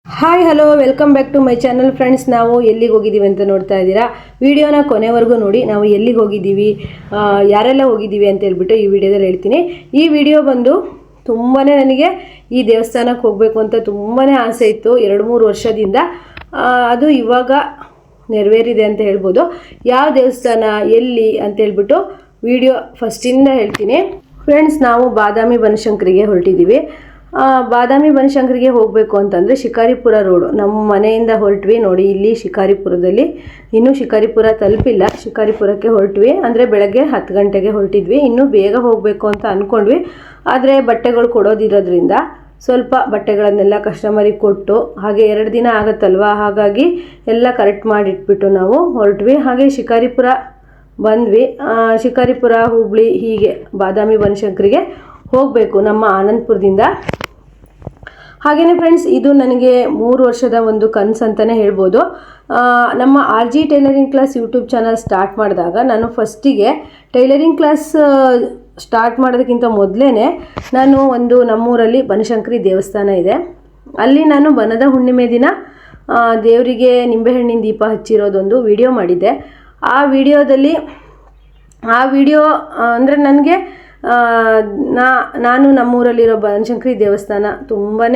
Hi hello welcome back to my channel friends. ನಾವು ಎಲ್ಲಿಗೆ ಹೋಗಿದ್ದೀವಿ ಅಂತ ನೋಡ್ತಾ ಇದ್ದೀರಾ. ವಿಡಿಯೋನ ಕೊನೆವರೆಗೂ ನೋಡಿ. ನಾವು ಎಲ್ಲಿಗೆ ಹೋಗಿದ್ದೀವಿ, ಯಾರೆಲ್ಲ ಹೋಗಿದ್ದೀವಿ ಅಂತ ಹೇಳ್ಬಿಟ್ಟು ಈ ವಿಡಿಯೋದಲ್ಲಿ ಹೇಳ್ತೀನಿ. ಈ ವಿಡಿಯೋ ಬಂದು ತುಂಬಾ ನನಗೆ ಈ ದೇವಸ್ಥಾನಕ್ಕೆ ಹೋಗಬೇಕು ಅಂತ ತುಂಬಾ ಆಸೆ ಇತ್ತು 2-3 ವರ್ಷದಿಂದ. ಅದು ಇವಾಗ ನೆರವೇರಿದೆ ಅಂತ ಹೇಳ್ಬೋದು. ಯಾವ ದೇವಸ್ಥಾನ ಎಲ್ಲಿ ಅಂತ ಹೇಳ್ಬಿಟ್ಟು ವಿಡಿಯೋ ಫಸ್ಟಿಂದ ಹೇಳ್ತೀನಿ ಫ್ರೆಂಡ್ಸ್. ನಾವು ಬಾದಾಮಿ ಬನಶಂಕರಿಗೆ ಹೊರಟಿದ್ದೀವಿ. ಬಾದಾಮಿ ಬನಶಂಕರಿಗೆ ಹೋಗಬೇಕು ಅಂತಂದರೆ ಶಿಕಾರಿಪುರ ರೋಡು ನಮ್ಮ ಮನೆಯಿಂದ ಹೊರಟ್ವಿ ನೋಡಿ. ಇಲ್ಲಿ ಶಿಕಾರಿಪುರದಲ್ಲಿ ಇನ್ನೂ ಶಿಕಾರಿಪುರ ತಲುಪಿಲ್ಲ. ಶಿಕಾರಿಪುರಕ್ಕೆ ಹೊರಟ್ವಿ ಅಂದರೆ ಬೆಳಗ್ಗೆ 10 ಗಂಟೆಗೆ ಹೊರಟಿದ್ವಿ. ಇನ್ನೂ ಬೇಗ ಹೋಗಬೇಕು ಅಂತ ಅಂದ್ಕೊಂಡ್ವಿ. ಆದರೆ ಬಟ್ಟೆಗಳು ಕೊಡೋದಿರೋದ್ರಿಂದ ಸ್ವಲ್ಪ ಬಟ್ಟೆಗಳನ್ನೆಲ್ಲ ಕಸ್ಟಮರಿಗೆ ಕೊಟ್ಟು, ಹಾಗೆ 2 ದಿನ ಆಗುತ್ತಲ್ವ, ಹಾಗಾಗಿ ಎಲ್ಲ ಕರೆಕ್ಟ್ ಮಾಡಿಟ್ಬಿಟ್ಟು ನಾವು ಹೊರಟ್ವಿ. ಹಾಗೆ ಶಿಕಾರಿಪುರ ಬಂದ್ವಿ. ಶಿಕಾರಿಪುರ, ಹುಬ್ಳಿ, ಹೀಗೆ ಬಾದಾಮಿ ಬನಶಂಕರಿಗೆ ಹೋಗಬೇಕು ನಮ್ಮ ಆನಂದಪುರದಿಂದ. ಹಾಗೆಯೇ ಫ್ರೆಂಡ್ಸ್, ಇದು ನನಗೆ 3 ವರ್ಷದ ಒಂದು ಕನಸು ಅಂತಲೇ ಹೇಳ್ಬೋದು. ನಮ್ಮ RG tailoring class YouTube channel start ಮಾಡಿದಾಗ ನಾನು ಫಸ್ಟಿಗೆ ಟೈಲರಿಂಗ್ ಕ್ಲಾಸ್ ಸ್ಟಾರ್ಟ್ ಮಾಡೋದಕ್ಕಿಂತ ಮೊದಲೇ ನಾನು ಒಂದು ನಮ್ಮೂರಲ್ಲಿ ಬನಶಂಕರಿ ದೇವಸ್ಥಾನ ಇದೆ, ಅಲ್ಲಿ ನಾನು ಬನದ ಹುಣ್ಣಿಮೆ ದಿನ ದೇವರಿಗೆ ನಿಂಬೆಹಣ್ಣಿನ ದೀಪ ಹಚ್ಚಿರೋದೊಂದು ವಿಡಿಯೋ ಮಾಡಿದ್ದೆ. ಆ ವಿಡಿಯೋ ಅಂದರೆ ನನಗೆ ನಾನು ನಮ್ಮೂರಲ್ಲಿರೋ ಬನಶಂಕರಿ ದೇವಸ್ಥಾನ ತುಂಬಾ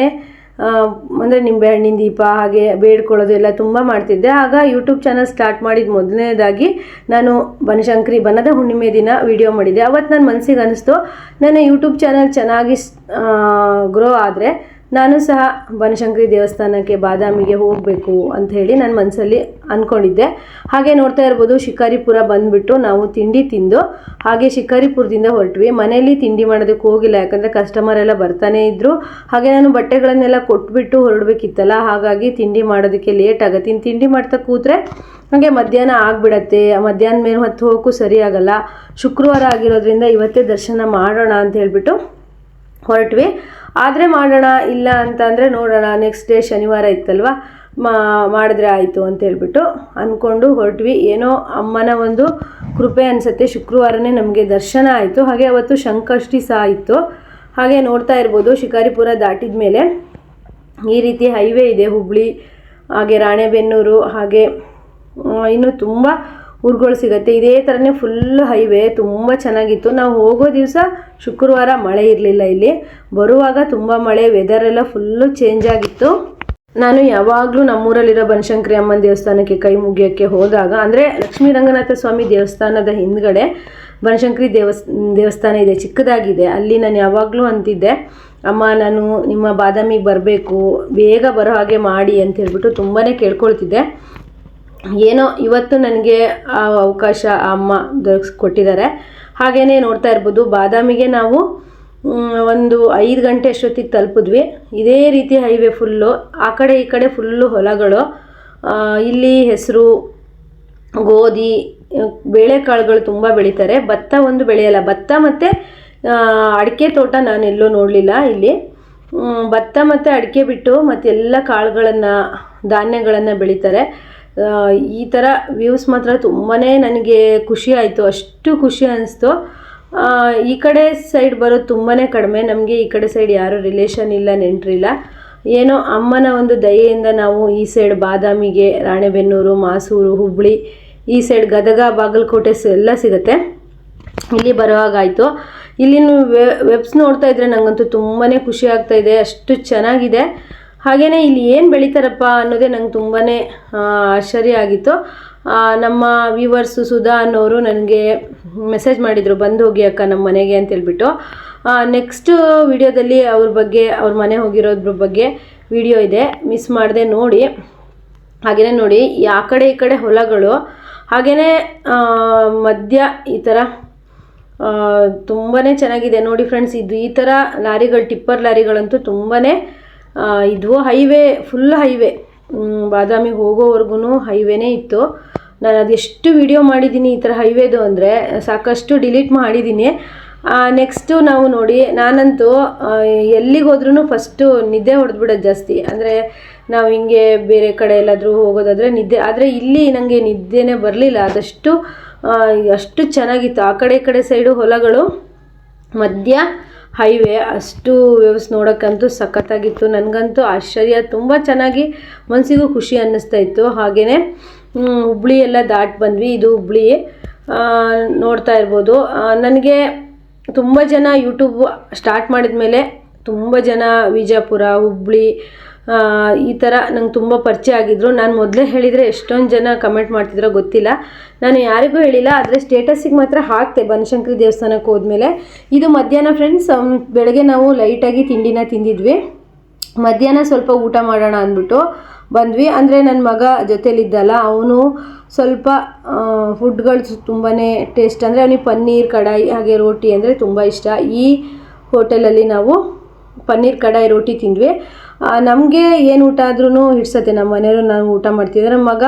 ಅಂದರೆ ನಿಂಬೆಹಣ್ಣಿನ ದೀಪ ಹಾಗೆ ಬೇಡ್ಕೊಳ್ಳೋದು ಎಲ್ಲ ತುಂಬ ಮಾಡ್ತಿದ್ದೆ. ಆಗ ಯೂಟ್ಯೂಬ್ ಚಾನಲ್ ಸ್ಟಾರ್ಟ್ ಮಾಡಿದ ಮೊದಲನೇದಾಗಿ ನಾನು ಬನಶಂಕರಿ ಬನದ ಹುಣ್ಣಿಮೆ ದಿನ ವಿಡಿಯೋ ಮಾಡಿದ್ದೆ. ಅವತ್ತು ನನ್ನ ಮನಸ್ಸಿಗೆ ಅನ್ನಿಸ್ತು, ನನ್ನ ಯೂಟ್ಯೂಬ್ ಚಾನಲ್ ಚೆನ್ನಾಗಿ ಗ್ರೋ ಆದರೆ ನಾನು ಸಹ ಬನಶಂಕರಿ ದೇವಸ್ಥಾನಕ್ಕೆ ಬಾದಾಮಿಗೆ ಹೋಗಬೇಕು ಅಂತ ಹೇಳಿ ನನ್ನ ಮನಸ್ಸಲ್ಲಿ ಅಂದ್ಕೊಂಡಿದ್ದೆ. ಹಾಗೆ ನೋಡ್ತಾ ಇರ್ಬೋದು, ಶಿಕಾರಿಪುರ ಬಂದುಬಿಟ್ಟು ನಾವು ತಿಂಡಿ ತಿಂದು ಹಾಗೆ ಶಿಕಾರಿಪುರದಿಂದ ಹೊರಟ್ವಿ. ಮನೆಯಲ್ಲಿ ತಿಂಡಿ ಮಾಡೋದಕ್ಕೆ ಹೋಗಿಲ್ಲ, ಯಾಕಂದರೆ ಕಸ್ಟಮರ್ ಎಲ್ಲ ಬರ್ತಾನೆ ಇದ್ದರು. ಹಾಗೆ ನಾನು ಬಟ್ಟೆಗಳನ್ನೆಲ್ಲ ಕೊಟ್ಬಿಟ್ಟು ಹೊರಡಬೇಕಿತ್ತಲ್ಲ, ಹಾಗಾಗಿ ತಿಂಡಿ ಮಾಡೋದಕ್ಕೆ ಲೇಟ್ ಆಗುತ್ತೆ. ಇನ್ನು ತಿಂಡಿ ಮಾಡ್ತಾ ಕೂತ್ರೆ ಹಾಗೆ ಮಧ್ಯಾಹ್ನ ಆಗಿಬಿಡತ್ತೆ. ಮಧ್ಯಾಹ್ನ ಮೇಲೆ ಹೊತ್ತು ಹೋಗೋಕ್ಕೂ ಸರಿ ಆಗಲ್ಲ. ಶುಕ್ರವಾರ ಆಗಿರೋದ್ರಿಂದ ಇವತ್ತೇ ದರ್ಶನ ಮಾಡೋಣ ಅಂತ ಹೇಳ್ಬಿಟ್ಟು ಹೊರಟ್ವಿ. ಆದರೆ ಮಾಡೋಣ, ಇಲ್ಲ ಅಂತ ಅಂದರೆ ನೋಡೋಣ, ನೆಕ್ಸ್ಟ್ ಡೇ ಶನಿವಾರ ಇತ್ತಲ್ವ, ಮಾಡಿದ್ರೆ ಆಯಿತು ಅಂತ ಹೇಳ್ಬಿಟ್ಟು ಅಂದ್ಕೊಂಡು ಹೊರಟ್ವಿ. ಏನೋ ಅಮ್ಮನ ಒಂದು ಕೃಪೆ ಅನಿಸುತ್ತೆ, ಶುಕ್ರವಾರನೇ ನಮಗೆ ದರ್ಶನ ಆಯಿತು. ಹಾಗೆ ಅವತ್ತು ಸಂಕಷ್ಟಿ ಸಹ ಇತ್ತು. ಹಾಗೆ ನೋಡ್ತಾ ಇರ್ಬೋದು, ಶಿಕಾರಿಪುರ ದಾಟಿದ ಮೇಲೆ ಈ ರೀತಿ ಹೈವೇ ಇದೆ, ಹುಬ್ಳಿ ಹಾಗೆ ರಾಣೆಬೆನ್ನೂರು, ಹಾಗೆ ಇನ್ನೂ ತುಂಬ ಊರುಗಳು ಸಿಗುತ್ತೆ. ಇದೇ ಥರನೇ ಫುಲ್ ಹೈವೇ, ತುಂಬ ಚೆನ್ನಾಗಿತ್ತು. ನಾವು ಹೋಗೋ ದಿವಸ ಶುಕ್ರವಾರ ಮಳೆ ಇರಲಿಲ್ಲ. ಇಲ್ಲಿ ಬರುವಾಗ ತುಂಬ ಮಳೆ, ವೆದರೆಲ್ಲ ಫುಲ್ಲು ಚೇಂಜ್ ಆಗಿತ್ತು. ನಾನು ಯಾವಾಗಲೂ ನಮ್ಮೂರಲ್ಲಿರೋ ಬನಶಂಕರಿ ಅಮ್ಮನ ದೇವಸ್ಥಾನಕ್ಕೆ ಕೈ ಮುಗಿಯೋಕ್ಕೆ ಹೋದಾಗ, ಅಂದರೆ ಲಕ್ಷ್ಮೀ ರಂಗನಾಥ ಸ್ವಾಮಿ ದೇವಸ್ಥಾನದ ಹಿಂದ್ಗಡೆ ಬನಶಂಕರಿ ದೇವಸ್ಥಾನ ಇದೆ, ಚಿಕ್ಕದಾಗಿದೆ. ಅಲ್ಲಿ ನಾನು ಯಾವಾಗಲೂ ಅಂತಿದ್ದೆ, ಅಮ್ಮ ನಾನು ನಿಮ್ಮ ಬಾದಾಮಿಗೆ ಬರಬೇಕು, ಬೇಗ ಬರೋ ಹಾಗೆ ಮಾಡಿ ಅಂತ ಹೇಳ್ಬಿಟ್ಟು ತುಂಬಾ ಕೇಳ್ಕೊಳ್ತಿದ್ದೆ. ಏನೋ ಇವತ್ತು ನನಗೆ ಆ ಅವಕಾಶ ಅಮ್ಮ ಕೊಟ್ಟಿದ್ದಾರೆ. ಹಾಗೆಯೇ ನೋಡ್ತಾ ಇರ್ಬೋದು, ಬಾದಾಮಿಗೆ ನಾವು ಒಂದು 5 ಗಂಟೆ ಅಷ್ಟೊತ್ತಿಗೆ ತಲುಪಿದ್ವಿ. ಇದೇ ರೀತಿ ಹೈವೇ ಫುಲ್ಲು, ಆ ಕಡೆ ಈ ಕಡೆ ಫುಲ್ಲು ಹೊಲಗಳು. ಇಲ್ಲಿ ಹೆಸರು, ಗೋಧಿ, ಬೇಳೆಕಾಳುಗಳು ತುಂಬ ಬೆಳೀತಾರೆ. ಭತ್ತ ಒಂದು ಬೆಳೆಯಲ್ಲ. ಭತ್ತ ಮತ್ತು ಅಡಿಕೆ ತೋಟ ನಾನೆಲ್ಲೂ ನೋಡಲಿಲ್ಲ. ಇಲ್ಲಿ ಭತ್ತ ಮತ್ತು ಅಡಿಕೆ ಬಿಟ್ಟು ಮತ್ತೆಲ್ಲ ಕಾಳುಗಳನ್ನು, ಧಾನ್ಯಗಳನ್ನು ಬೆಳೀತಾರೆ. ಈ ಥರ ವ್ಯೂಸ್ ಮಾತ್ರ ತುಂಬಾ ನನಗೆ ಖುಷಿ ಆಯಿತು, ಅಷ್ಟು ಖುಷಿ ಅನ್ನಿಸ್ತು. ಈ ಕಡೆ ಸೈಡ್ ಬರೋದು ತುಂಬಾ ಕಡಿಮೆ. ನಮಗೆ ಈ ಕಡೆ ಸೈಡ್ ಯಾರೂ ರಿಲೇಷನ್ ಇಲ್ಲ, ನೆಂಟರಿಲ್ಲ. ಏನೋ ಅಮ್ಮನ ಒಂದು ದಯೆಯಿಂದ ನಾವು ಈ ಸೈಡ್ ಬಾದಾಮಿಗೆ, ರಾಣೆಬೆನ್ನೂರು, ಮಾಸೂರು, ಹುಬ್ಳಿ, ಈ ಸೈಡ್ ಗದಗ, ಬಾಗಲಕೋಟೆ ಎಲ್ಲ ಸಿಗುತ್ತೆ, ಇಲ್ಲಿ ಬರೋವಾಗಾಯಿತು. ಇಲ್ಲಿನ ವೆಬ್ಸ್ ನೋಡ್ತಾ ಇದ್ದರೆ ನನಗಂತೂ ತುಂಬಾ ಖುಷಿ ಆಗ್ತಾಯಿದೆ, ಅಷ್ಟು ಚೆನ್ನಾಗಿದೆ. ಹಾಗೆಯೇ ಇಲ್ಲಿ ಏನು ಬೆಳೀತಾರಪ್ಪ ಅನ್ನೋದೇ ನಂಗೆ ತುಂಬಾ ಆಶ್ಚರ್ಯ ಆಗಿತ್ತು. ನಮ್ಮ ವ್ಯೂವರ್ಸು ಸುಧಾ ಅನ್ನೋರು ನನಗೆ ಮೆಸೇಜ್ ಮಾಡಿದರು, ಬಂದು ಹೋಗಿ ಅಕ್ಕ ನಮ್ಮ ಮನೆಗೆ ಅಂತ ಹೇಳ್ಬಿಟ್ಟು. ನೆಕ್ಸ್ಟ್ ವಿಡಿಯೋದಲ್ಲಿ ಅವ್ರ ಮನೆ ಹೋಗಿರೋದ್ರ ಬಗ್ಗೆ ವಿಡಿಯೋ ಇದೆ, ಮಿಸ್ ಮಾಡದೆ ನೋಡಿ. ಹಾಗೆಯೇ ನೋಡಿ, ಆ ಕಡೆ ಈ ಕಡೆ ಹೊಲಗಳು, ಹಾಗೆಯೇ ಮಧ್ಯ ಈ ಥರ ತುಂಬಾ ಚೆನ್ನಾಗಿದೆ ನೋಡಿ ಫ್ರೆಂಡ್ಸ್. ಇದು ಈ ಥರ ಲಾರಿಗಳು, ಟಿಪ್ಪರ್ ಲಾರಿಗಳಂತೂ ತುಂಬಾ ಇದು ಹೈವೇ, ಫುಲ್ ಹೈವೇ, ಬಾದಾಮಿಗೆ ಹೋಗೋವರೆಗೂ ಹೈವೇನೇ ಇತ್ತು. ನಾನು ಅದೆಷ್ಟು ವಿಡಿಯೋ ಮಾಡಿದ್ದೀನಿ ಈ ಥರ ಹೈವೇದು ಅಂದರೆ ಸಾಕಷ್ಟು ಡಿಲೀಟ್ ಮಾಡಿದ್ದೀನಿ. ನೆಕ್ಸ್ಟು ನಾವು ನೋಡಿ, ನಾನಂತೂ ಎಲ್ಲಿಗೆ ಹೋದ್ರೂ ಫಸ್ಟು ನಿದ್ದೆ ಹೊಡೆದ್ಬಿಡೋದು ಜಾಸ್ತಿ. ಅಂದರೆ ನಾವು ಹಿಂಗೆ ಬೇರೆ ಕಡೆ ಎಲ್ಲಾದರೂ ಹೋಗೋದಾದರೆ ನಿದ್ದೆ, ಆದರೆ ಇಲ್ಲಿ ನನಗೆ ನಿದ್ದೆನೇ ಬರಲಿಲ್ಲ. ಅಷ್ಟು ಚೆನ್ನಾಗಿತ್ತು. ಆ ಕಡೆ ಈ ಕಡೆ ಸೈಡು ಹೊಲಗಳು, ಮಧ್ಯ ಹೈವೇ. ಅಷ್ಟು ವ್ಯೂಸ್ ನೋಡೋಕ್ಕಂತೂ ಸಖತ್ತಾಗಿತ್ತು. ನನಗಂತೂ ಆಶ್ಚರ್ಯ, ತುಂಬ ಚೆನ್ನಾಗಿ ಮನಸ್ಸಿಗೂ ಖುಷಿ ಅನ್ನಿಸ್ತಾ ಇತ್ತು. ಹಾಗೆಯೇ ಹುಬ್ಳಿ ಎಲ್ಲ ದಾಟಿ ಬಂದ್ವಿ. ಇದು ಹುಬ್ಳಿ ನೋಡ್ತಾ ಇರ್ಬೋದು. ನನಗೆ ತುಂಬ ಜನ ಯೂಟ್ಯೂಬ್ ಸ್ಟಾರ್ಟ್ ಮಾಡಿದ ಮೇಲೆ ತುಂಬ ಜನ ವಿಜಯಪುರ, ಹುಬ್ಳಿ ಈ ಥರ ನಂಗೆ ತುಂಬ ಪರಿಚಯ ಆಗಿದ್ದರು. ನಾನು ಮೊದಲೇ ಹೇಳಿದರೆ ಎಷ್ಟೊಂದು ಜನ ಕಮೆಂಟ್ ಮಾಡ್ತಿದ್ರೋ ಗೊತ್ತಿಲ್ಲ. ನಾನು ಯಾರಿಗೂ ಹೇಳಿಲ್ಲ, ಆದರೆ ಸ್ಟೇಟಸ್ಸಿಗೆ ಮಾತ್ರ ಹಾಕ್ತೆ ಬನಶಂಕರಿ ದೇವಸ್ಥಾನಕ್ಕೆ ಹೋದ್ಮೇಲೆ. ಇದು ಮಧ್ಯಾಹ್ನ ಫ್ರೆಂಡ್ಸ್. ಬೆಳಗ್ಗೆ ನಾವು ಲೈಟಾಗಿ ತಿಂಡಿನ ತಿಂದಿದ್ವಿ. ಮಧ್ಯಾಹ್ನ ಸ್ವಲ್ಪ ಊಟ ಮಾಡೋಣ ಅಂದ್ಬಿಟ್ಟು ಬಂದ್ವಿ. ಅಂದರೆ ನನ್ನ ಮಗ ಜೊತೇಲಿದ್ದಲ್ಲ, ಅವನು ಸ್ವಲ್ಪ ಫುಡ್ಗಳು ತುಂಬಾ ಟೇಸ್ಟ್, ಅಂದರೆ ಅವನಿಗೆ ಪನ್ನೀರ್ ಕಡಾಯಿ ಹಾಗೆ ರೋಟಿ ಅಂದರೆ ತುಂಬ ಇಷ್ಟ. ಈ ಹೋಟೆಲಲ್ಲಿ ನಾವು ಪನ್ನೀರ್ ಕಡಾಯಿ ರೋಟಿ ತಿಂದ್ವಿ. ನಮಗೆ ಏನು ಊಟ ಆದ್ರೂ ಹಿಡ್ಸತ್ತೆ. ನಮ್ಮ ಮನೆಯವರು ನಾವು ಊಟ ಮಾಡ್ತಿದ್ದೆ. ನಮ್ಮ ಮಗ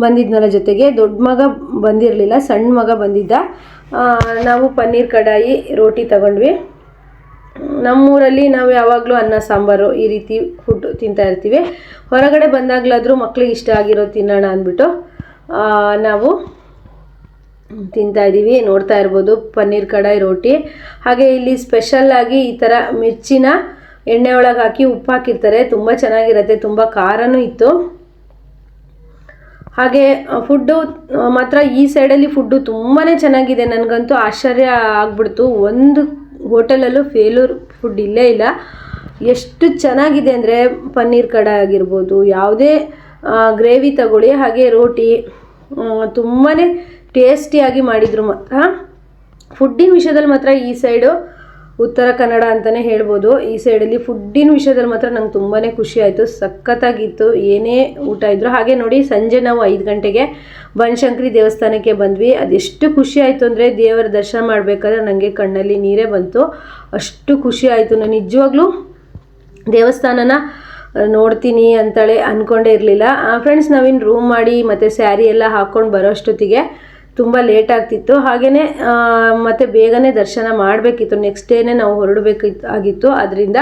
ಬಂದಿದ್ನಲ್ಲ ಜೊತೆಗೆ, ದೊಡ್ಡ ಮಗ ಬಂದಿರಲಿಲ್ಲ, ಸಣ್ಣ ಮಗ ಬಂದಿದ್ದ. ನಾವು ಪನ್ನೀರ್ ಕಡಾಯಿ ರೋಟಿ ತಗೊಂಡ್ವಿ. ನಮ್ಮೂರಲ್ಲಿ ನಾವು ಯಾವಾಗಲೂ ಅನ್ನ ಸಾಂಬಾರು ಈ ರೀತಿ ಫುಡ್ ತಿಂತಾ ಇರ್ತೀವಿ. ಹೊರಗಡೆ ಬಂದಾಗಲಾದರೂ ಮಕ್ಳಿಗೆ ಇಷ್ಟ ಆಗಿರೋ ತಿನ್ನೋಣ ಅಂದ್ಬಿಟ್ಟು ನಾವು ತಿಂತಾಯಿದ್ದೀವಿ. ನೋಡ್ತಾ ಇರ್ಬೋದು ಪನ್ನೀರ್ ಕಡಾಯಿ ರೋಟಿ. ಹಾಗೆ ಇಲ್ಲಿ ಸ್ಪೆಷಲ್ಲಾಗಿ ಈ ಥರ ಮಿರ್ಚಿನ ಎಣ್ಣೆ ಒಳಗೆ ಹಾಕಿ ಉಪ್ಪು ಹಾಕಿರ್ತಾರೆ. ತುಂಬ ಚೆನ್ನಾಗಿರುತ್ತೆ, ತುಂಬ ಖಾರನೂ ಇತ್ತು. ಹಾಗೆ ಫುಡ್ಡು ಮಾತ್ರ ಈ ಸೈಡಲ್ಲಿ ಫುಡ್ಡು ತುಂಬಾ ಚೆನ್ನಾಗಿದೆ. ನನಗಂತೂ ಆಶ್ಚರ್ಯ ಆಗ್ಬಿಡ್ತು. ಒಂದು ಹೋಟೆಲಲ್ಲೂ ಫೇಲ್ಯೂರ್ ಫುಡ್ ಇಲ್ಲೇ ಇಲ್ಲ. ಎಷ್ಟು ಚೆನ್ನಾಗಿದೆ ಅಂದರೆ ಪನ್ನೀರ್ ಕಡಾಯಿ ಆಗಿರ್ಬೋದು, ಯಾವುದೇ ಗ್ರೇವಿ ತಗೊಳ್ಳಿ, ಹಾಗೆ ರೋಟಿ ತುಂಬಾ ಟೇಸ್ಟಿಯಾಗಿ ಮಾಡಿದರು. ಮಾತ್ರ ಫುಡ್ಡಿನ ವಿಷಯದಲ್ಲಿ ಮಾತ್ರ ಈ ಸೈಡು ಉತ್ತರ ಕನ್ನಡ ಅಂತಲೇ ಹೇಳ್ಬೋದು. ಈ ಸೈಡಲ್ಲಿ ಫುಡ್ಡಿನ ವಿಷಯದಲ್ಲಿ ಮಾತ್ರ ನಂಗೆ ತುಂಬಾ ಖುಷಿ ಆಯಿತು. ಸಖತ್ತಾಗಿತ್ತು ಏನೇ ಊಟ ಇದ್ದರು. ಹಾಗೆ ನೋಡಿ ಸಂಜೆ ನಾವು 5 ಗಂಟೆಗೆ ಬನಶಂಕರಿ ದೇವಸ್ಥಾನಕ್ಕೆ ಬಂದ್ವಿ. ಅದೆಷ್ಟು ಖುಷಿ ಆಯಿತು ಅಂದರೆ ದೇವರ ದರ್ಶನ ಮಾಡಬೇಕಾದ್ರೆ ನನಗೆ ಕಣ್ಣಲ್ಲಿ ನೀರೇ ಬಂತು. ಅಷ್ಟು ಖುಷಿ ಆಯಿತು. ನಾನು ನಿಜವಾಗ್ಲೂ ದೇವಸ್ಥಾನನ ನೋಡ್ತೀನಿ ಅಂತೇಳಿ ಅಂದ್ಕೊಂಡೇ ಇರಲಿಲ್ಲ. ಫ್ರೆಂಡ್ಸ್, ನಾವಿನ್ನು ರೂಮ್ ಮಾಡಿ ಮತ್ತು ಸ್ಯಾರಿ ಎಲ್ಲ ಹಾಕ್ಕೊಂಡು ಬರೋ ಅಷ್ಟೊತ್ತಿಗೆ ತುಂಬ ಲೇಟ್ ಆಗ್ತಿತ್ತು. ಹಾಗೆಯೇ ಮತ್ತು ಬೇಗನೆ ದರ್ಶನ ಮಾಡಬೇಕಿತ್ತು. ನೆಕ್ಸ್ಟ್ ಡೇನೇ ನಾವು ಹೊರಡಬೇಕಾಗಿತ್ತು. ಅದರಿಂದ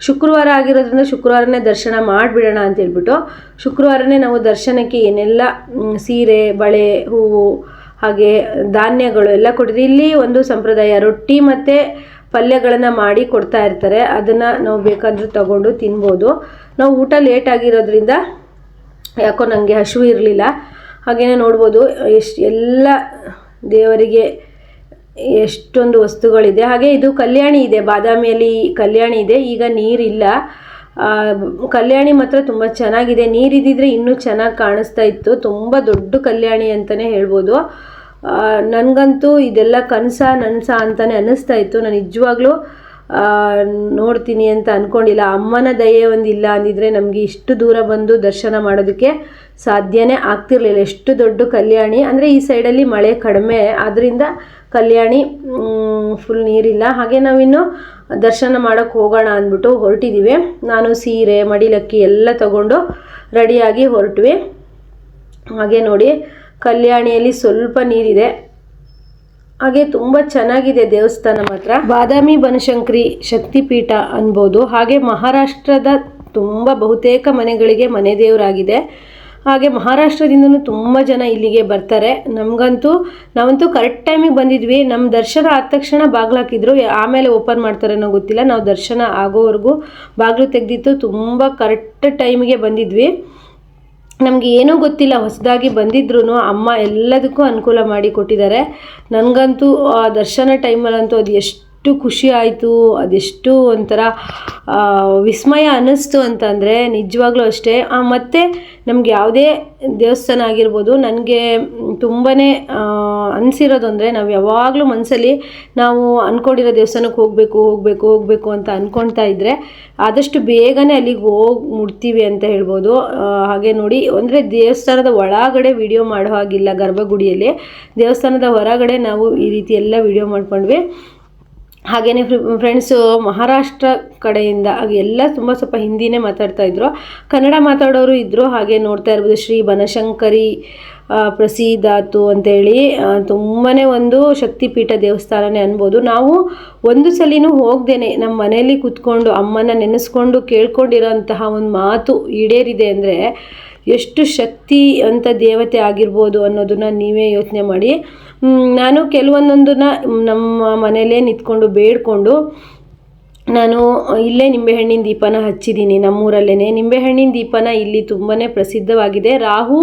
ಶುಕ್ರವಾರ ಆಗಿರೋದ್ರಿಂದ ಶುಕ್ರವಾರನೇ ದರ್ಶನ ಮಾಡಿಬಿಡೋಣ ಅಂತೇಳ್ಬಿಟ್ಟು ಶುಕ್ರವಾರನೇ ನಾವು ದರ್ಶನಕ್ಕೆ ಏನೆಲ್ಲ ಸೀರೆ, ಬಳೆ, ಹೂವು ಹಾಗೆ ಧಾನ್ಯಗಳು ಎಲ್ಲ ಕೊಟ್ಟಿದ್ವಿ. ಇಲ್ಲಿ ಒಂದು ಸಂಪ್ರದಾಯ, ರೊಟ್ಟಿ ಮತ್ತು ಪಲ್ಯಗಳನ್ನು ಮಾಡಿ ಕೊಡ್ತಾ ಇರ್ತಾರೆ. ಅದನ್ನು ನಾವು ಬೇಕಾದರೂ ತಗೊಂಡು ತಿನ್ಬೋದು. ನಾವು ಊಟ ಲೇಟ್ ಆಗಿರೋದ್ರಿಂದ ಯಾಕೋ ನನಗೆ ಹಸಿವು ಇರಲಿಲ್ಲ. ಹಾಗೆಯೇ ನೋಡ್ಬೋದು ಎಲ್ಲ ದೇವರಿಗೆ ಎಷ್ಟೊಂದು ವಸ್ತುಗಳಿದೆ. ಹಾಗೆ ಇದು ಕಲ್ಯಾಣಿ ಇದೆ, ಬಾದಾಮಿಯಲ್ಲಿ ಕಲ್ಯಾಣಿ ಇದೆ. ಈಗ ನೀರಿಲ್ಲ. ಕಲ್ಯಾಣಿ ಮಾತ್ರ ತುಂಬ ಚೆನ್ನಾಗಿದೆ. ನೀರಿದ್ದಿದ್ರೆ ಇನ್ನೂ ಚೆನ್ನಾಗಿ ಕಾಣಿಸ್ತಾ ಇತ್ತು. ತುಂಬ ದೊಡ್ಡ ಕಲ್ಯಾಣಿ ಅಂತಲೇ ಹೇಳ್ಬೋದು. ನನಗಂತೂ ಇದೆಲ್ಲ ನನಸ ಅಂತಲೇ ಅನ್ನಿಸ್ತಾ ಇತ್ತು. ನಾನು ನಿಜವಾಗ್ಲೂ ನೋಡ್ತೀನಿ ಅಂತ ಅಂದ್ಕೊಂಡಿಲ್ಲ. ಅಮ್ಮನ ದಯೆ ಒಂದಿಲ್ಲ ಅಂದಿದ್ರೆ ನಮಗೆ ಇಷ್ಟು ದೂರ ಬಂದು ದರ್ಶನ ಮಾಡೋದಕ್ಕೆ ಸಾಧ್ಯನೇ ಆಗ್ತಿರ್ಲಿಲ್ಲ. ಎಷ್ಟು ದೊಡ್ಡ ಕಲ್ಯಾಣಿ ಅಂದರೆ ಈ ಸೈಡಲ್ಲಿ ಮಳೆ ಕಡಿಮೆ, ಆದ್ದರಿಂದ ಕಲ್ಯಾಣಿ ಫುಲ್ ನೀರಿಲ್ಲ. ಹಾಗೆ ನಾವಿನ್ನು ದರ್ಶನ ಮಾಡೋಕ್ಕೆ ಹೋಗೋಣ ಅಂದ್ಬಿಟ್ಟು ಹೊರಟಿದ್ದೀವಿ. ನಾನು ಸೀರೆ, ಮಡಿಲಕ್ಕಿ ಎಲ್ಲ ತಗೊಂಡು ರೆಡಿಯಾಗಿ ಹೊರಟ್ವಿ. ಹಾಗೆ ನೋಡಿ ಕಲ್ಯಾಣಿಯಲ್ಲಿ ಸ್ವಲ್ಪ ನೀರಿದೆ. ಹಾಗೆ ತುಂಬ ಚೆನ್ನಾಗಿದೆ ದೇವಸ್ಥಾನ ಮಾತ್ರ. ಬಾದಾಮಿ ಬನಶಂಕರಿ ಶಕ್ತಿಪೀಠ ಅನ್ಬೋದು. ಹಾಗೆ ಮಹಾರಾಷ್ಟ್ರದ ತುಂಬ ಬಹುತೇಕ ಮನೆಗಳಿಗೆ ಮನೆ ದೇವರಾಗಿದೆ. ಹಾಗೆ ಮಹಾರಾಷ್ಟ್ರದಿಂದನೂ ತುಂಬ ಜನ ಇಲ್ಲಿಗೆ ಬರ್ತಾರೆ. ನಾವಂತೂ ಕರೆಕ್ಟ್ ಟೈಮಿಗೆ ಬಂದಿದ್ವಿ. ನಮ್ಮ ದರ್ಶನ ಆದ ತಕ್ಷಣ ಬಾಗಿಲು ಹಾಕಿದ್ರು. ಆಮೇಲೆ ಓಪನ್ ಮಾಡ್ತಾರೇನೋ ಗೊತ್ತಿಲ್ಲ. ನಾವು ದರ್ಶನ ಆಗೋವರೆಗೂ ಬಾಗಿಲು ತೆಗೆದಿತ್ತು. ತುಂಬ ಕರೆಕ್ಟ್ ಟೈಮಿಗೆ ಬಂದಿದ್ವಿ. ನಮಗೆ ಏನೂ ಗೊತ್ತಿಲ್ಲ, ಹೊಸದಾಗಿ ಬಂದಿದ್ರು ಅಮ್ಮ ಎಲ್ಲದಕ್ಕೂ ಅನುಕೂಲ ಮಾಡಿ ಕೊಟ್ಟಿದ್ದಾರೆ. ನನಗಂತೂ ಆ ದರ್ಶನ ಟೈಮಲ್ಲಂತೂ ಅದು ಎಷ್ಟು ಖುಷಿ ಆಯಿತು, ಅದೆಷ್ಟು ಒಂಥರ ವಿಸ್ಮಯ ಅನ್ನಿಸ್ತು ಅಂತಂದರೆ ನಿಜವಾಗ್ಲೂ ಅಷ್ಟೇ. ಮತ್ತು ನಮ್ಗೆ ಯಾವುದೇ ದೇವಸ್ಥಾನ ಆಗಿರ್ಬೋದು, ನನಗೆ ತುಂಬಾ ಅನಿಸಿರೋದು ಅಂದರೆ ನಾವು ಯಾವಾಗಲೂ ಮನಸ್ಸಲ್ಲಿ ನಾವು ಅಂದ್ಕೊಂಡಿರೋ ದೇವಸ್ಥಾನಕ್ಕೆ ಹೋಗಬೇಕು ಅಂತ ಅಂದ್ಕೊಳ್ತಾ ಇದ್ದರೆ ಆದಷ್ಟು ಬೇಗನೆ ಅಲ್ಲಿಗೆ ಹೋಗಿ ಮುಟ್ತೀವಿ ಅಂತ ಹೇಳ್ಬೋದು. ಹಾಗೆ ನೋಡಿ, ಅಂದರೆ ದೇವಸ್ಥಾನದ ಒಳಗಡೆ ವಿಡಿಯೋ ಮಾಡೋ ಹಾಗಿಲ್ಲ. ಗರ್ಭಗುಡಿಯಲ್ಲಿ ದೇವಸ್ಥಾನದ ಹೊರಗಡೆ ನಾವು ಈ ರೀತಿ ಎಲ್ಲ ವಿಡಿಯೋ ಮಾಡ್ಕೊಂಡ್ವಿ. ಹಾಗೆಯೇ ಫ್ರೆಂಡ್ಸು ಮಹಾರಾಷ್ಟ್ರ ಕಡೆಯಿಂದ ಎಲ್ಲ ಸ್ವಲ್ಪ ಹಿಂದಿನೇ ಮಾತಾಡ್ತಾಯಿದ್ರು, ಕನ್ನಡ ಮಾತಾಡೋರು ಇದ್ದರು. ಹಾಗೆ ನೋಡ್ತಾ ಇರ್ಬೋದು ಶ್ರೀ ಬನಶಂಕರಿ ಪ್ರಸಿದ್ಧಾತು ಅಂತೇಳಿ ತುಂಬಾ ಒಂದು ಶಕ್ತಿಪೀಠ ದೇವಸ್ಥಾನನೇ ಅನ್ಬೋದು. ನಾವು ಒಂದು ಸಲಿನೂ ಹೋಗ್ದೇನೆ ನಮ್ಮ ಮನೆಯಲ್ಲಿ ಕೂತ್ಕೊಂಡು ಅಮ್ಮನ ನೆನೆಸ್ಕೊಂಡು ಕೇಳ್ಕೊಂಡಿರೋಂತಹ ಒಂದು ಮಾತು ಈಡೇರಿದೆ ಅಂದರೆ ಎಷ್ಟು ಶಕ್ತಿ ಅಂತ ದೇವತೆ ಆಗಿರ್ಬೋದು ಅನ್ನೋದನ್ನು ನೀವೇ ಯೋಚನೆ ಮಾಡಿ. ನಾನು ಕೆಲವೊಂದೊಂದನ್ನು ನಮ್ಮ ಮನೆಯಲ್ಲೇ ನಿಂತ್ಕೊಂಡು ಬೇಡ್ಕೊಂಡು ನಾನು ಇಲ್ಲೇ ನಿಂಬೆಹಣ್ಣಿನ ದೀಪನ ಹಚ್ಚಿದ್ದೀನಿ, ನಮ್ಮೂರಲ್ಲೇ ನಿಂಬೆಹಣ್ಣಿನ ದೀಪನ ಇಲ್ಲಿ ತುಂಬಾ ಪ್ರಸಿದ್ಧವಾಗಿದೆ. ರಾಹು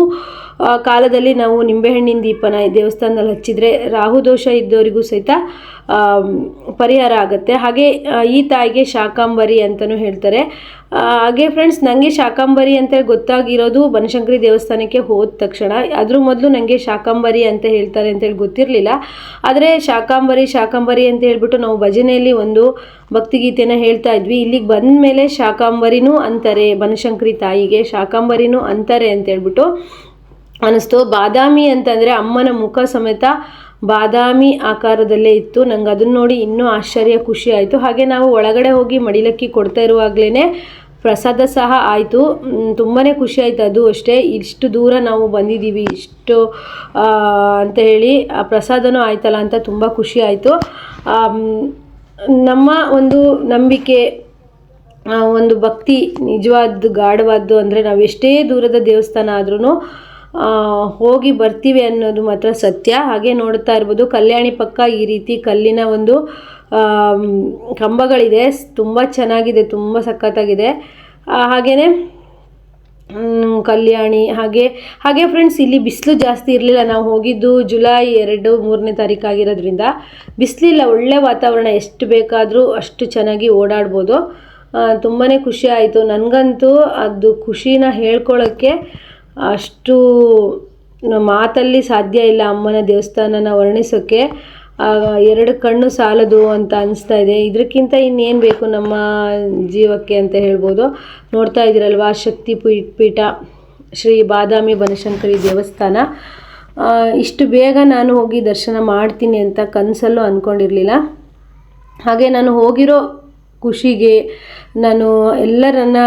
ಕಾಲದಲ್ಲಿ ನಾವು ನಿಂಬೆಹಣ್ಣಿನ ದೀಪನ ದೇವಸ್ಥಾನದಲ್ಲಿ ಹಚ್ಚಿದರೆ ರಾಹು ದೋಷ ಇದ್ದವರಿಗೂ ಸಹಿತ ಪರಿಹಾರ ಆಗುತ್ತೆ. ಹಾಗೆ ಈ ತಾಯಿಗೆ ಶಾಕಾಂಬರಿ ಅಂತಲೂ ಹೇಳ್ತಾರೆ. ಹಾಗೆ ಫ್ರೆಂಡ್ಸ್, ನನಗೆ ಶಾಕಾಂಬರಿ ಅಂತೇಳಿ ಗೊತ್ತಾಗಿರೋದು ಬನಶಂಕರಿ ದೇವಸ್ಥಾನಕ್ಕೆ ಹೋದ ತಕ್ಷಣ. ಅದ್ರ ಮೊದಲು ನನಗೆ ಶಾಕಾಂಬರಿ ಅಂತ ಹೇಳ್ತಾರೆ ಅಂತೇಳಿ ಗೊತ್ತಿರಲಿಲ್ಲ. ಆದರೆ ಶಾಕಾಂಬರಿ ಅಂತ ಹೇಳ್ಬಿಟ್ಟು ನಾವು ಭಜನೆಯಲ್ಲಿ ಒಂದು ಭಕ್ತಿಗೀತೆನ ಹೇಳ್ತಾ ಇದ್ವಿ. ಇಲ್ಲಿಗೆ ಬಂದ ಮೇಲೆ ಶಾಕಾಂಬರಿನೂ ಅಂತಾರೆ, ಬನಶಂಕರಿ ತಾಯಿಗೆ ಶಾಕಾಂಬರಿನೂ ಅಂತಾರೆ ಅಂತ ಹೇಳ್ಬಿಟ್ಟು ಅನ್ನಿಸ್ತು. ಬಾದಾಮಿ ಅಂತಂದರೆ ಅಮ್ಮನ ಮುಖ ಸಮೇತ ಬಾದಾಮಿ ಆಕಾರದಲ್ಲೇ ಇತ್ತು. ನಂಗೆ ಅದನ್ನು ನೋಡಿ ಇನ್ನೂ ಆಶ್ಚರ್ಯ, ಖುಷಿ ಆಯಿತು. ಹಾಗೆ ನಾವು ಒಳಗಡೆ ಹೋಗಿ ಮಡಿಲಕ್ಕಿ ಕೊಡ್ತಾ ಇರುವಾಗಲೇ ಪ್ರಸಾದ ಸಹ ಆಯಿತು. ತುಂಬಾ ಖುಷಿ ಆಯಿತು. ಅದು ಅಷ್ಟೇ, ಇಷ್ಟು ದೂರ ನಾವು ಬಂದಿದ್ದೀವಿ ಇಷ್ಟು ಅಂತ ಹೇಳಿ ಪ್ರಸಾದನೂ ಆಯ್ತಲ್ಲ ಅಂತ ತುಂಬ ಖುಷಿ ಆಯಿತು. ನಮ್ಮ ಒಂದು ನಂಬಿಕೆ, ಒಂದು ಭಕ್ತಿ ನಿಜವಾದ್ದು ಗಾಢವಾದ್ದು ಅಂದರೆ ನಾವು ಎಷ್ಟೇ ದೂರದ ದೇವಸ್ಥಾನ ಆದ್ರೂ ಹೋಗಿ ಬರ್ತೀವಿ ಅನ್ನೋದು ಮಾತ್ರ ಸತ್ಯ. ಹಾಗೆ ನೋಡ್ತಾ ಇರ್ಬೋದು, ಕಲ್ಯಾಣಿ ಪಕ್ಕ ಈ ರೀತಿ ಕಲ್ಲಿನ ಒಂದು ಕಂಬಗಳಿದೆ. ತುಂಬ ಚೆನ್ನಾಗಿದೆ, ತುಂಬ ಸಖತ್ತಾಗಿದೆ. ಹಾಗೆಯೇ ಕಲ್ಯಾಣಿ ಹಾಗೆ ಫ್ರೆಂಡ್ಸ್, ಇಲ್ಲಿ ಬಿಸಿಲು ಜಾಸ್ತಿ ಇರಲಿಲ್ಲ. ನಾವು ಹೋಗಿದ್ದು ಜುಲೈ 2-3ನೇ ತಾರೀಕು ಆಗಿರೋದ್ರಿಂದ ಬಿಸಿಲಿಲ್ಲ, ಒಳ್ಳೆ ವಾತಾವರಣ, ಎಷ್ಟು ಬೇಕಾದರೂ ಅಷ್ಟು ಚೆನ್ನಾಗಿ ಓಡಾಡ್ಬೋದು. ತುಂಬಾ ಖುಷಿ ಆಯಿತು. ನನಗಂತೂ ಅದು ಖುಷಿನ ಹೇಳ್ಕೊಳ್ಳೋಕ್ಕೆ ಅಷ್ಟು ಮಾತಲ್ಲಿ ಸಾಧ್ಯ ಇಲ್ಲ. ಅಮ್ಮನ ದೇವಸ್ಥಾನನ ವರ್ಣಿಸೋಕ್ಕೆ 2 ಕಣ್ಣು ಸಾಲದು ಅಂತ ಅನಿಸ್ತಾ ಇದೆ. ಇದಕ್ಕಿಂತ ಇನ್ನೇನು ಬೇಕು ನಮ್ಮ ಜೀವಕ್ಕೆ ಅಂತ ಹೇಳ್ಬೋದು. ನೋಡ್ತಾ ಇದ್ದೀರಲ್ವಾ, ಶಕ್ತಿ ಪೀಠ ಶ್ರೀ ಬಾದಾಮಿ ಬನಶಂಕರಿ ದೇವಸ್ಥಾನ. ಇಷ್ಟು ಬೇಗ ನಾನು ಹೋಗಿ ದರ್ಶನ ಮಾಡ್ತೀನಿ ಅಂತ ಕನಸಲ್ಲೂ ಅಂದ್ಕೊಂಡಿರಲಿಲ್ಲ. ಹಾಗೆ ನಾನು ಹೋಗಿರೋ ಖುಷಿಗೆ ನಾನು ನನ್ನ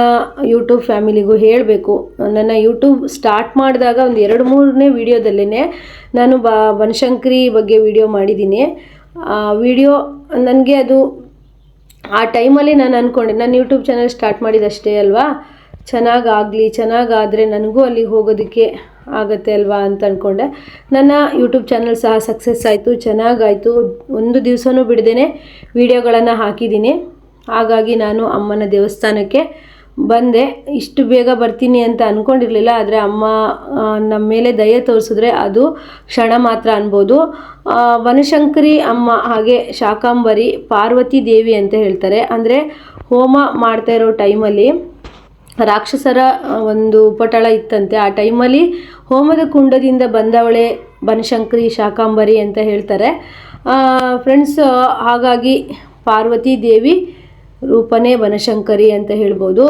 ಯೂಟ್ಯೂಬ್ ಫ್ಯಾಮಿಲಿಗೂ ಹೇಳಬೇಕು. ನನ್ನ ಯೂಟ್ಯೂಬ್ ಸ್ಟಾರ್ಟ್ ಮಾಡಿದಾಗ ಒಂದು 2-3ನೇ ವೀಡಿಯೋದಲ್ಲೇ ನಾನು ಬನಶಂಕರಿ ಬಗ್ಗೆ ವಿಡಿಯೋ ಮಾಡಿದ್ದೀನಿ. ವಿಡಿಯೋ ನನಗೆ ಅದು ಆ ಟೈಮಲ್ಲಿ ನಾನು ಅಂದ್ಕೊಂಡೆ, ನಾನು ಯೂಟ್ಯೂಬ್ ಚಾನಲ್ ಸ್ಟಾರ್ಟ್ ಮಾಡಿದಷ್ಟೇ ಅಲ್ವಾ, ಚೆನ್ನಾಗಾದರೆ ನನಗೂ ಅಲ್ಲಿಗೆ ಹೋಗೋದಕ್ಕೆ ಆಗುತ್ತೆ ಅಲ್ವಾ ಅಂತ ಅಂದ್ಕೊಂಡೆ. ನನ್ನ ಯೂಟ್ಯೂಬ್ ಚಾನಲ್ ಸಹ ಸಕ್ಸಸ್ ಆಯಿತು, ಚೆನ್ನಾಗಾಯಿತು. ಒಂದು ದಿವಸನೂ ಬಿಡದೇ ವಿಡಿಯೋಗಳನ್ನು ಹಾಕಿದ್ದೀನಿ. ಹಾಗಾಗಿ ನಾನು ಅಮ್ಮನ ದೇವಸ್ಥಾನಕ್ಕೆ ಬಂದೆ. ಇಷ್ಟು ಬೇಗ ಬರ್ತೀನಿ ಅಂತ ಅಂದ್ಕೊಂಡಿರಲಿಲ್ಲ. ಆದರೆ ಅಮ್ಮ ನಮ್ಮ ಮೇಲೆ ದಯೆ ತೋರಿಸಿದ್ರೆ ಅದು ಕ್ಷಣ ಮಾತ್ರ ಅನ್ಬೋದು. ಬನಶಂಕರಿ ಅಮ್ಮ ಹಾಗೆ ಶಾಕಾಂಬರಿ ಪಾರ್ವತಿ ದೇವಿ ಅಂತ ಹೇಳ್ತಾರೆ. ಅಂದರೆ ಹೋಮ ಮಾಡ್ತಾ ಇರೋ ಟೈಮಲ್ಲಿ ರಾಕ್ಷಸರ ಒಂದು ಉಪಟಳ ಇತ್ತಂತೆ. ಆ ಟೈಮಲ್ಲಿ ಹೋಮದ ಕುಂಡದಿಂದ ಬಂದವಳೆ ಬನಶಂಕರಿ ಶಾಕಾಂಬರಿ ಅಂತ ಹೇಳ್ತಾರೆ ಫ್ರೆಂಡ್ಸ್. ಹಾಗಾಗಿ ಪಾರ್ವತಿ ದೇವಿ ರೂಪನೇ ಬನಶಂಕರಿ ಅಂತ ಹೇಳ್ಬೋದು.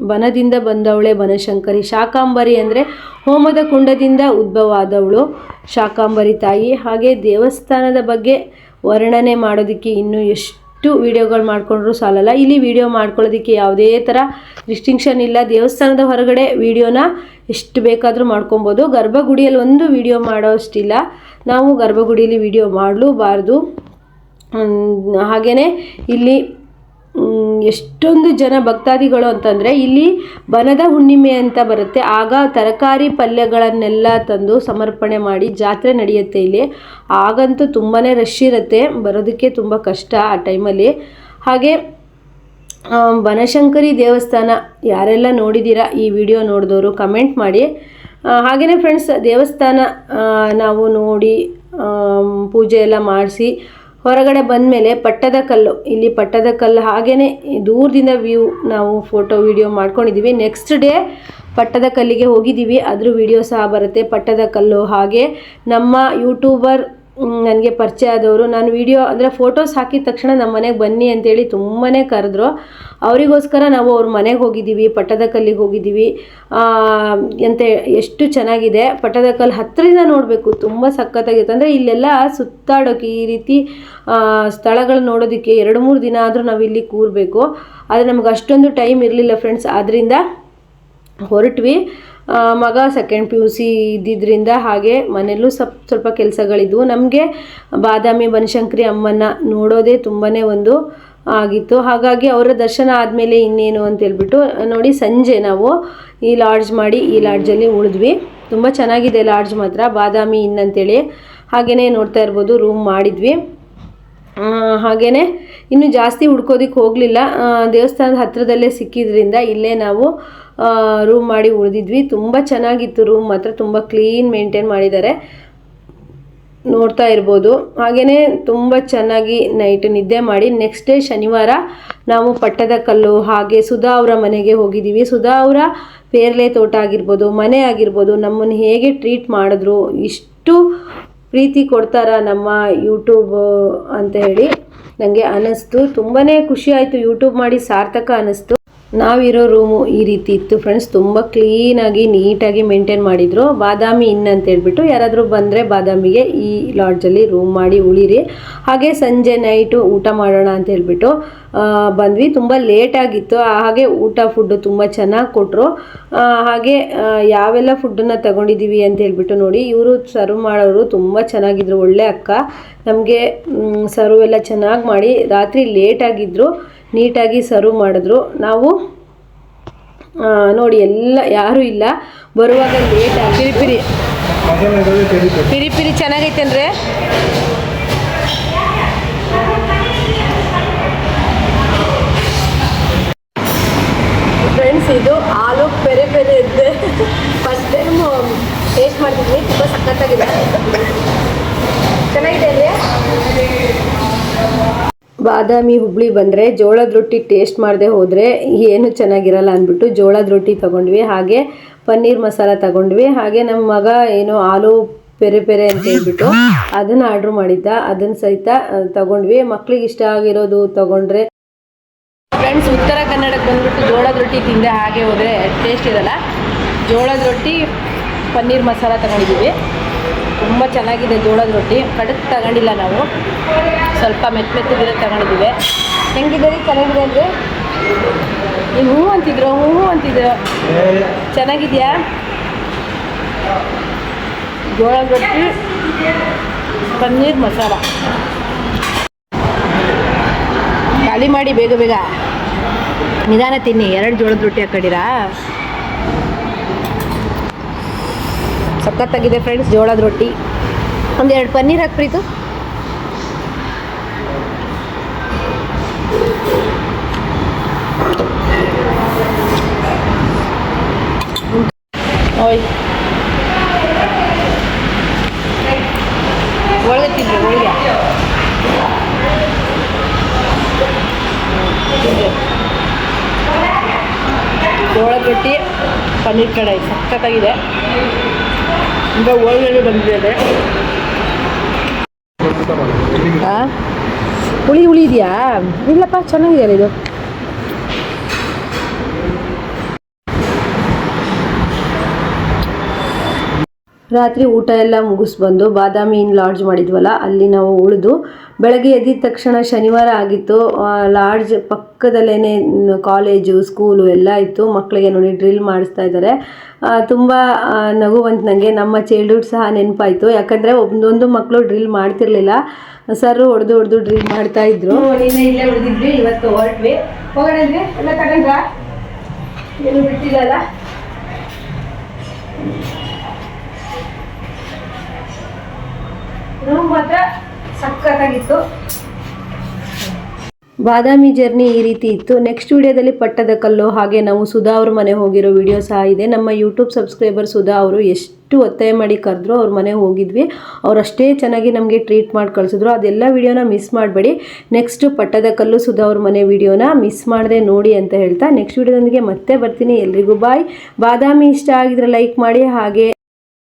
ಬನದಿಂದ ಬಂದವಳೆ ಬನಶಂಕರಿ. ಶಾಕಾಂಬರಿ ಅಂದರೆ ಹೋಮದ ಕುಂಡದಿಂದ ಉದ್ಭವ ಆದವಳು ಶಾಕಾಂಬರಿ ತಾಯಿ. ಹಾಗೆ ದೇವಸ್ಥಾನದ ಬಗ್ಗೆ ವರ್ಣನೆ ಮಾಡೋದಕ್ಕೆ ಇನ್ನೂ ಎಷ್ಟು ವಿಡಿಯೋಗಳು ಮಾಡಿಕೊಂಡ್ರೂ ಸಾಲಲ್ಲ. ಇಲ್ಲಿ ವಿಡಿಯೋ ಮಾಡ್ಕೊಳ್ಳೋದಕ್ಕೆ ಯಾವುದೇ ಥರ ರಿಸ್ಟ್ರಿಕ್ಷನ್ ಇಲ್ಲ. ದೇವಸ್ಥಾನದ ಹೊರಗಡೆ ವಿಡಿಯೋನ ಎಷ್ಟು ಬೇಕಾದರೂ ಮಾಡ್ಕೊಬೋದು. ಗರ್ಭಗುಡಿಯಲ್ಲಿ ಒಂದು ವಿಡಿಯೋ ಮಾಡೋ ಅಷ್ಟಿಲ್ಲ. ನಾವು ಗರ್ಭಗುಡಿಯಲ್ಲಿ ವಿಡಿಯೋ ಮಾಡಲೂಬಾರ್ದು. ಹಾಗೆಯೇ ಇಲ್ಲಿ ಎಷ್ಟೊಂದು ಜನ ಭಕ್ತಾದಿಗಳು ಅಂತಂದರೆ, ಇಲ್ಲಿ ಬನದ ಹುಣ್ಣಿಮೆ ಅಂತ ಬರುತ್ತೆ. ಆಗ ತರಕಾರಿ ಪಲ್ಯಗಳನ್ನೆಲ್ಲ ತಂದು ಸಮರ್ಪಣೆ ಮಾಡಿ ಜಾತ್ರೆ ನಡೆಯುತ್ತೆ ಇಲ್ಲಿ. ಆಗಂತೂ ತುಂಬಾ ರಶ್ ಇರುತ್ತೆ, ಬರೋದಕ್ಕೆ ತುಂಬ ಕಷ್ಟ ಆ ಟೈಮಲ್ಲಿ. ಹಾಗೆ ಬನಶಂಕರಿ ದೇವಸ್ಥಾನ ಯಾರೆಲ್ಲ ನೋಡಿದ್ದೀರಾ, ಈ ವಿಡಿಯೋ ನೋಡಿದವರು ಕಮೆಂಟ್ ಮಾಡಿ. ಹಾಗೆಯೇ ಫ್ರೆಂಡ್ಸ್, ದೇವಸ್ಥಾನ ನಾವು ನೋಡಿ ಪೂಜೆ ಎಲ್ಲ ಮಾಡಿಸಿ ಹೊರಗಡೆ ಬಂದಮೇಲೆ ಪಟ್ಟದಕಲ್ಲು, ಇಲ್ಲಿ ಪಟ್ಟದಕಲ್ಲು ಹಾಗೆಯೇ ದೂರದಿಂದ ವ್ಯೂ ನಾವು ಫೋಟೋ ವಿಡಿಯೋ ಮಾಡ್ಕೊಂಡಿದ್ದೀವಿ. ನೆಕ್ಸ್ಟ್ ಡೇ ಪಟ್ಟದಕಲ್ಲಿಗೆ ಹೋಗಿದ್ದೀವಿ, ಅದ್ರ ವಿಡಿಯೋ ಸಹ ಬರುತ್ತೆ. ಪಟ್ಟದಕಲ್ಲು ಹಾಗೆ ನಮ್ಮ ಯೂಟ್ಯೂಬರ್ ನನಗೆ ಪರಿಚಯ ಆದವರು, ನಾನು ವಿಡಿಯೋ ಅಂದರೆ ಫೋಟೋಸ್ ಹಾಕಿದ ತಕ್ಷಣ ನಮ್ಮ ಮನೆಗೆ ಬನ್ನಿ ಅಂತೇಳಿ ತುಂಬಾ ಕರೆದ್ರು. ಅವರಿಗೋಸ್ಕರ ನಾವು ಅವ್ರ ಮನೆಗೆ ಹೋಗಿದ್ದೀವಿ, ಪಟ್ಟದಕಲ್ಲಿಗೆ ಹೋಗಿದ್ದೀವಿ ಅಂತ. ಎಷ್ಟು ಚೆನ್ನಾಗಿದೆ ಪಟ್ಟದಕಲ್ಲು, ಹತ್ತಿರದಿಂದ ನೋಡಬೇಕು, ತುಂಬ ಸಖತ್ತಾಗಿತ್ತು. ಅಂದರೆ ಇಲ್ಲೆಲ್ಲ ಸುತ್ತಾಡೋಕ್ಕೆ ಈ ರೀತಿ ಸ್ಥಳಗಳು ನೋಡೋದಕ್ಕೆ 2-3 ದಿನ ಆದರೂ ನಾವು ಇಲ್ಲಿ ಕೂರಬೇಕು. ಆದರೆ ನಮಗೆ ಅಷ್ಟೊಂದು ಟೈಮ್ ಇರಲಿಲ್ಲ ಫ್ರೆಂಡ್ಸ್. ಆದ್ದರಿಂದ ಹೊರಟ್ವಿ. ಮಗ ಸೆಕೆಂಡ್ PUC ಇದ್ದಿದ್ದರಿಂದ ಹಾಗೆ ಮನೆಯಲ್ಲೂ ಸ್ವಲ್ಪ ಕೆಲಸಗಳಿದ್ವು. ನಮಗೆ ಬಾದಾಮಿ ಬನಶಂಕರಿ ಅಮ್ಮನ ನೋಡೋದೇ ತುಂಬಾ ಒಂದು ಆಗಿತ್ತು. ಹಾಗಾಗಿ ಅವರ ದರ್ಶನ ಆದಮೇಲೆ ಇನ್ನೇನು ಅಂತೇಳ್ಬಿಟ್ಟು ನೋಡಿ, ಸಂಜೆ ನಾವು ಈ ಲಾಡ್ಜ್ ಮಾಡಿ ಈ ಲಾಡ್ಜಲ್ಲಿ ಉಳಿದ್ವಿ. ತುಂಬ ಚೆನ್ನಾಗಿದೆ ಲಾಡ್ಜ್ ಮಾತ್ರ, ಬಾದಾಮಿ ಇನ್ ಅಂತೇಳಿ. ಹಾಗೆಯೇ ನೋಡ್ತಾ ಇರ್ಬೋದು ರೂಮ್ ಮಾಡಿದ್ವಿ. ಹಾಗೆಯೇ ಇನ್ನು ಜಾಸ್ತಿ ಹುಡ್ಕೋದಕ್ಕೆ ಹೋಗಲಿಲ್ಲ. ದೇವಸ್ಥಾನದ ಹತ್ತಿರದಲ್ಲೇ ಸಿಕ್ಕಿದ್ರಿಂದ ಇಲ್ಲೇ ನಾವು ರೂಮ್ ಮಾಡಿ ಉಳಿದಿದ್ವಿ. ತುಂಬ ಚೆನ್ನಾಗಿತ್ತು ರೂಮ್ ಮಾತ್ರ, ತುಂಬ ಕ್ಲೀನ್ ಮೇಂಟೈನ್ ಮಾಡಿದ್ದಾರೆ, ನೋಡ್ತಾ ಇರ್ಬೋದು. ಹಾಗೆಯೇ ತುಂಬ ಚೆನ್ನಾಗಿ ನೈಟ್ ನಿದ್ದೆ ಮಾಡಿ ನೆಕ್ಸ್ಟ್ ಡೇ ಶನಿವಾರ ನಾವು ಪಟ್ಟದಕಲ್ಲು ಹಾಗೆ ಸುಧಾ ಅವರ ಮನೆಗೆ ಹೋಗಿದ್ದೀವಿ. ಸುಧಾ ಅವರ ಪೇರ್ಲೆ ತೋಟ ಆಗಿರ್ಬೋದು, ಮನೆ ಆಗಿರ್ಬೋದು, ನಮ್ಮನ್ನು ಹೇಗೆ ಟ್ರೀಟ್ ಮಾಡಿದ್ರು, ಇಷ್ಟು ಪ್ರೀತಿ ಕೊಡ್ತಾರ ನಮ್ಮ ಯೂಟ್ಯೂಬ್ ಅಂತ ಹೇಳಿ ನನಗೆ ಅನ್ನಿಸ್ತು. ತುಂಬಾ ಖುಷಿ ಆಯಿತು, ಯೂಟ್ಯೂಬ್ ಮಾಡಿ ಸಾರ್ಥಕ ಅನ್ನಿಸ್ತು. ನಾವಿರೋ ರೂಮು ಈ ರೀತಿ ಇತ್ತು ಫ್ರೆಂಡ್ಸ್, ತುಂಬ ಕ್ಲೀನಾಗಿ ನೀಟಾಗಿ ಮೇಂಟೈನ್ ಮಾಡಿದರು. ಬಾದಾಮಿ ಇನ್ ಅಂತ ಹೇಳ್ಬಿಟ್ಟು ಯಾರಾದರೂ ಬಂದರೆ ಬಾದಾಮಿಗೆ ಈ ಲಾಡ್ಜಲ್ಲಿ ರೂಮ್ ಮಾಡಿ ಉಳಿರಿ. ಹಾಗೆ ಸಂಜೆ ನೈಟು ಊಟ ಮಾಡೋಣ ಅಂತ ಹೇಳ್ಬಿಟ್ಟು ಬಂದ್ವಿ. ತುಂಬ ಲೇಟಾಗಿತ್ತು, ಹಾಗೆ ಫುಡ್ಡು ತುಂಬ ಚೆನ್ನಾಗಿ ಕೊಟ್ಟರು. ಹಾಗೆ ಯಾವೆಲ್ಲ ಫುಡ್ಡನ್ನು ತಗೊಂಡಿದ್ದೀವಿ ಅಂತ ಹೇಳ್ಬಿಟ್ಟು ನೋಡಿ, ಇವರು ಸರ್ವ್ ಮಾಡೋರು ತುಂಬ ಚೆನ್ನಾಗಿದ್ರು, ಒಳ್ಳೆ ಅಕ್ಕ. ನಮಗೆ ಸರ್ವ್ ಎಲ್ಲ ಚೆನ್ನಾಗಿ ಮಾಡಿ ರಾತ್ರಿ ಲೇಟಾಗಿದ್ದರು, ನೀಟಾಗಿ ಸರ್ವ್ ಮಾಡಿದ್ರು. ನಾವು ನೋಡಿ ಎಲ್ಲ ಯಾರೂ ಇಲ್ಲ, ಬರುವಾಗ ಲೇಟಾಗಿ ಪಿರಿ ಪಿರಿ ಚೆನ್ನಾಗೈತೆ ಅಂದರೆ ಫ್ರೆಂಡ್ಸ್, ಇದು ಆಲೂ ಪೆರೆ ಪೆರೆ ಇದ್ದೆ ಫಸ್ಟ್ ಟೈಮ್ ಟೇಸ್ಟ್ ಮಾಡ್ತಿದ್ವಿ. ತುಂಬ ಸಖತ್ತಾಗಿದೆ, ಚೆನ್ನಾಗಿದೆ ಅಲ್ಲಿ. ಬಾದಾಮಿ ಹುಬ್ಳಿ ಬಂದರೆ ಜೋಳದ ರೊಟ್ಟಿ ಟೇಸ್ಟ್ ಮಾಡದೆ ಹೋದರೆ ಏನು ಚೆನ್ನಾಗಿರಲ್ಲ ಅಂದ್ಬಿಟ್ಟು ಜೋಳದ ರೊಟ್ಟಿ ತೊಗೊಂಡ್ವಿ. ಹಾಗೆ ಪನ್ನೀರ್ ಮಸಾಲ ತೊಗೊಂಡ್ವಿ. ಹಾಗೆ ನಮ್ಮ ಮಗ ಏನೋ ಆಲೂ ಪೆರೆ ಪೆರೆ ಅಂತ ಹೇಳ್ಬಿಟ್ಟು ಅದನ್ನು ಆರ್ಡ್ರ್ ಮಾಡಿದ್ದ, ಅದನ್ನು ಸಹಿತ ತೊಗೊಂಡ್ವಿ. ಮಕ್ಳಿಗೆ ಇಷ್ಟ ಆಗಿರೋದು ತೊಗೊಂಡ್ರೆ. ಫ್ರೆಂಡ್ಸ್, ಉತ್ತರ ಕನ್ನಡಕ್ಕೆ ಬಂದುಬಿಟ್ಟು ಜೋಳದ ರೊಟ್ಟಿ ತಿಂದೆ ಹಾಗೆ ಹೋದರೆ ಟೇಸ್ಟ್ ಇರಲ್ಲ. ಜೋಳದ ರೊಟ್ಟಿ ಪನ್ನೀರ್ ಮಸಾಲ ತೊಗೊಂಡಿದ್ದೀವಿ, ತುಂಬ ಚೆನ್ನಾಗಿದೆ. ಜೋಳದ ರೊಟ್ಟಿ ಕಡಕ್ ತಗೊಂಡಿಲ್ಲ ನಾವು, ಸ್ವಲ್ಪ ಮೆತ್ತಗಿರೋ ತಗೊಂಡಿದ್ದೀವಿ. ಹೆಂಗಿದೆ ರೀ? ಚೆನ್ನಾಗಿದೆ ಅಂದರೆ ನೀವು ಹ್ಞೂ ಅಂತಿದ್ರು ಚೆನ್ನಾಗಿದೆಯಾ? ಜೋಳದ ರೊಟ್ಟಿ ಪನ್ನೀರ್ ಮಸಾಲ ಖಾಲಿ ಮಾಡಿ ಬೇಗ ಬೇಗ ನಿಧಾನ ತಿನ್ನಿ. 2 ಜೋಳದ ರೊಟ್ಟಿ ಹಾಕೊಂಡಿರಾ? ಸಖತ್ತಾಗಿದೆ ಫ್ರೆಂಡ್ಸ್ ಜೋಳದ ರೊಟ್ಟಿ. 1-2 ಪನ್ನೀರ್ ಹಾಕ್ಬಿಟ್ಟು. ಓಯ್ ಒಳಗೆ ತಿನ್ರಿ, ಒಳಗೆ ಜೋಳದ ರೊಟ್ಟಿ ಪನ್ನೀರ್ ಕಡಾಯಿ ಸಖತ್ತಾಗಿದೆ. ಈಗ ಒಳಗಡೆ ಬಂದಿದೆ. ಹುಳಿ ಇದೆಯಾ? ಇಲ್ಲಪ್ಪ, ಚೆನ್ನಾಗಿದೆ ಇದು. ರಾತ್ರಿ ಊಟ ಎಲ್ಲ ಮುಗಿಸ್ಬಂದು ಬಾದಾಮಿ ಇನ್ ಲಾಡ್ಜ್ ಮಾಡಿದ್ವಲ್ಲ, ಅಲ್ಲಿ ನಾವು ಉಳಿದು ಬೆಳಗ್ಗೆ ಎದ್ದಿದ ತಕ್ಷಣ ಶನಿವಾರ ಆಗಿತ್ತು. ಲಾಡ್ಜ್ ಪಕ್ಕದಲ್ಲೇ ಕಾಲೇಜು ಸ್ಕೂಲು ಎಲ್ಲ ಇತ್ತು. ಮಕ್ಕಳಿಗೆ ನೋಡಿ ಡ್ರಿಲ್ ಮಾಡಿಸ್ತಾ ಇದ್ದಾರೆ. ತುಂಬ ನಗುವಂತ ನನಗೆ ನಮ್ಮ ಚೈಲ್ಡ್ಹುಡ್ ಸಹ ನೆನಪಾಯಿತು. ಯಾಕಂದರೆ ಒಂದೊಂದು ಮಕ್ಕಳು ಡ್ರಿಲ್ ಮಾಡ್ತಿರ್ಲಿಲ್ಲ, ಸರ್ ಹೊಡೆದು ಡ್ರಿಲ್ ಮಾಡ್ತಾಯಿದ್ರು. ಇಲ್ಲೇ ಉಳಿದಿದ್ವಿ, ಇವತ್ತು ಹೊರಟ್ವಿ. ಹೋಗೋಣ ಎಲ್ಲ ತಗೊಂಡ್ರ? ಏನು ಬಿಟ್ಟಿಲ್ಲಲ್ಲ. ರೂಮ್ ಮಾತ್ರ ಸಖತ್ತಾಗಿತ್ತು. ಬಾದಾಮಿ ಜರ್ನಿ ಈ ರೀತಿ ಇತ್ತು. ನೆಕ್ಸ್ಟ್ ವಿಡಿಯೋದಲ್ಲಿ ಪಟ್ಟದಕಲ್ಲು ಹಾಗೆ ನಾವು ಸುಧಾ ಅವ್ರ ಮನೆ ಹೋಗಿರೋ ವಿಡಿಯೋ ಸಹ ಇದೆ. ನಮ್ಮ ಯೂಟ್ಯೂಬ್ ಸಬ್ಸ್ಕ್ರೈಬರ್ ಸುಧಾ ಅವರು ಎಷ್ಟು ಒತ್ತಾಯ ಮಾಡಿ ಕರೆದ್ರು ಅವ್ರ ಮನೆಗೆ ಹೋಗಿದ್ವಿ. ಅವ್ರು ಅಷ್ಟೇ ಚೆನ್ನಾಗಿ ನಮಗೆ ಟ್ರೀಟ್ ಮಾಡಿ ಕಳಿಸಿದ್ರು. ಅದೆಲ್ಲ ವಿಡಿಯೋನ ಮಿಸ್ ಮಾಡಬೇಡಿ. ನೆಕ್ಸ್ಟ್ ಪಟ್ಟದಕಲ್ಲು ಸುಧಾ ಅವ್ರ ಮನೆ ವಿಡಿಯೋನ ಮಿಸ್ ಮಾಡದೆ ನೋಡಿ ಅಂತ ಹೇಳ್ತಾ ನೆಕ್ಸ್ಟ್ ವಿಡಿಯೋದೊಂದಿಗೆ ಮತ್ತೆ ಬರ್ತೀನಿ. ಎಲ್ರಿಗೂ ಬಾಯ್. ಬಾದಾಮಿ ಇಷ್ಟ ಆಗಿದ್ರೆ ಲೈಕ್ ಮಾಡಿ, ಹಾಗೆ